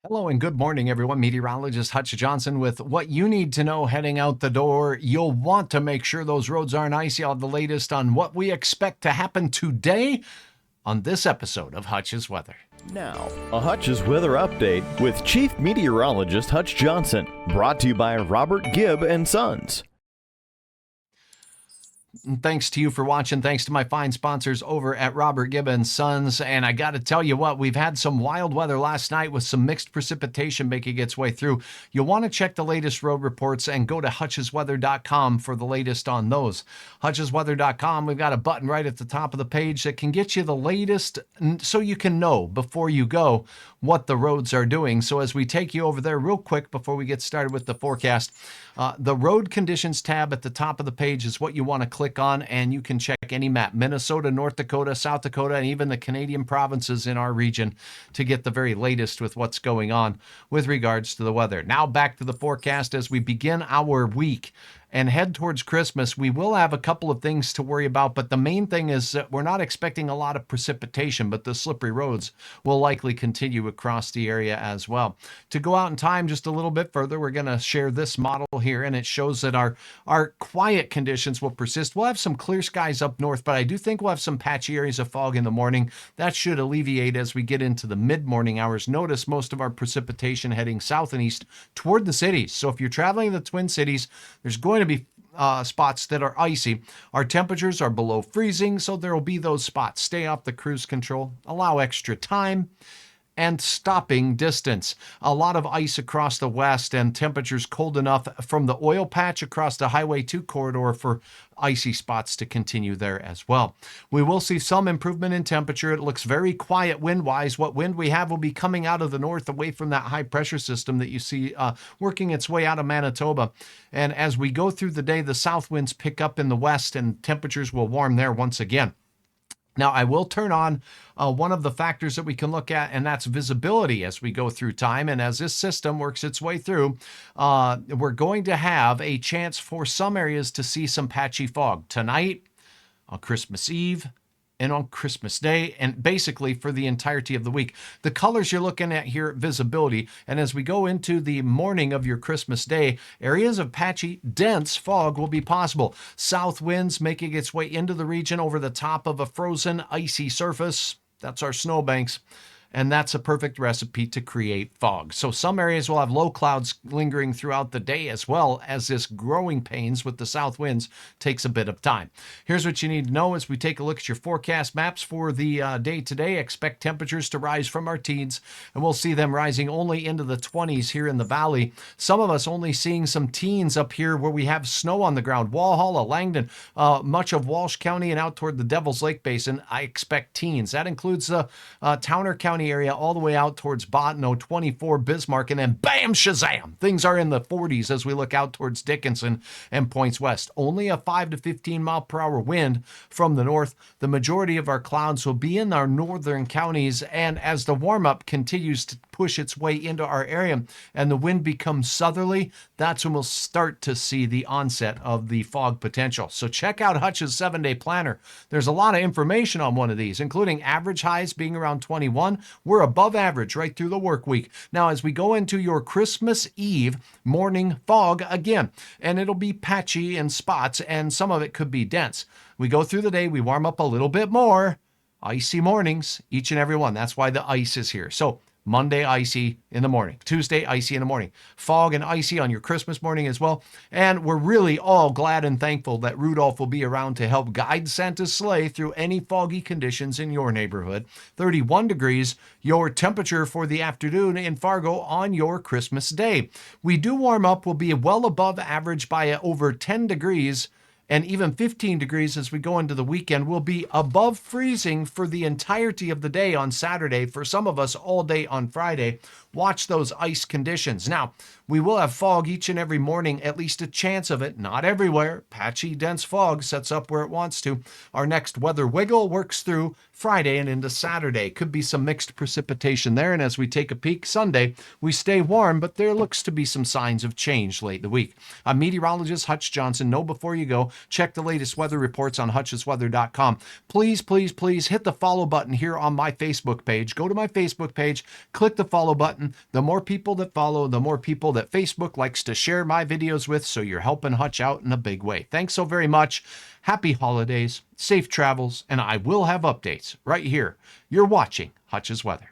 Hello and good morning, everyone. Meteorologist Hutch Johnson with what you need to know heading out the door. You'll want to make sure those roads aren't icy. I'll have the latest on what we expect to happen today on this episode of Hutch's Weather. Now, a Hutch's Weather Update with Chief Meteorologist Hutch Johnson, brought to you by Robert Gibb and Sons. And thanks to you for watching. Thanks to my fine sponsors over at Robert Gibb and Sons. And I got to tell you what, we've had some wild weather last night with some mixed precipitation making its way through. You'll want to check the latest road reports and go to hutchesweather.com for the latest on those. Hutchesweather.com, we've got a button right at the top of the page that can get you the latest so you can know before you go what the roads are doing. So as we take you over there real quick before we get started with the forecast, the road conditions tab at the top of the page is what you want to click on, and you can check any map, Minnesota, North Dakota, South Dakota, and even the Canadian provinces in our region to get the very latest with what's going on with regards to the weather. Now back to the forecast as we begin our week and head towards Christmas. We will have a couple of things to worry about, but the main thing is that we're not expecting a lot of precipitation, but the slippery roads will likely continue across the area as well. To go out in time just a little bit further, we're going to share this model here, and it shows that our quiet conditions will persist. We'll have some clear skies up north, but I do think we'll have some patchy areas of fog in the morning. That should alleviate as we get into the mid-morning hours. Notice most of our precipitation heading south and east toward the cities. So if you're traveling in the Twin Cities, there's going to be spots that are icy. Our temperatures are below freezing, so there will be those spots. Stay off the cruise control, allow extra time, and stopping distance. A lot of ice across the west and temperatures cold enough from the oil patch across the Highway 2 corridor for icy spots to continue there as well. We will see some improvement in temperature. It looks very quiet wind-wise. What wind we have will be coming out of the north away from that high pressure system that you see working its way out of Manitoba. And as we go through the day, the south winds pick up in the west and temperatures will warm there once again. Now, I will turn on one of the factors that we can look at, and that's visibility as we go through time. And as this system works its way through, we're going to have a chance for some areas to see some patchy fog tonight, on Christmas Eve, and on Christmas Day, and basically for the entirety of the week. The colors you're looking at here, visibility, and as we go into the morning of your Christmas Day, areas of patchy, dense fog will be possible. South winds making its way into the region over the top of a frozen, icy surface. That's our snowbanks. And that's a perfect recipe to create fog. So some areas will have low clouds lingering throughout the day, as well as this growing pains with the south winds takes a bit of time. Here's what you need to know as we take a look at your forecast maps for the day today. Expect temperatures to rise from our teens, and we'll see them rising only into the 20s here in the valley. Some of us only seeing some teens up here where we have snow on the ground. Walhalla, Langdon, much of Walsh County and out toward the Devil's Lake Basin, I expect teens. That includes the Towner County area all the way out towards Bottineau, 24, Bismarck, and then bam, shazam! Things are in the 40s as we look out towards Dickinson and points west. Only a 5 to 15 mile per hour wind from the north. The majority of our clouds will be in our northern counties, and as the warm-up continues to push its way into our area and the wind becomes southerly, that's when we'll start to see the onset of the fog potential. So check out Hutch's 7-day planner. There's a lot of information on one of these, including average highs being around 21. We're above average right through the work week. Now, as we go into your Christmas Eve morning fog again, and it'll be patchy in spots, and some of it could be dense. We go through the day, we warm up a little bit more. Icy mornings, each and every one. That's why the ice is here. So Monday, icy in the morning. Tuesday, icy in the morning. Fog and icy on your Christmas morning as well. And we're really all glad and thankful that Rudolph will be around to help guide Santa's sleigh through any foggy conditions in your neighborhood. 31 degrees, your temperature for the afternoon in Fargo on your Christmas Day. We do warm up. We'll be well above average by over 10 degrees. And even 15 degrees as we go into the weekend. Will be above freezing for the entirety of the day on Saturday. For some of us, all day on Friday. Watch those ice conditions. Now, we will have fog each and every morning, at least a chance of it. Not everywhere. Patchy, dense fog sets up where it wants to. Our next weather wiggle works through Friday and into Saturday. Could be some mixed precipitation there. And as we take a peek Sunday, we stay warm, but there looks to be some signs of change late in the week. I'm meteorologist Hutch Johnson. Know before you go, Check the latest weather reports on hutchesweather.com. Please, please, please hit the follow button here on my Facebook page. Go to my Facebook page, click the follow button. The more people that follow, the more people that Facebook likes to share my videos with, so you're helping Hutch out in a big way. Thanks so very much. Happy holidays, safe travels, and I will have updates right here. You're watching Hutch's Weather.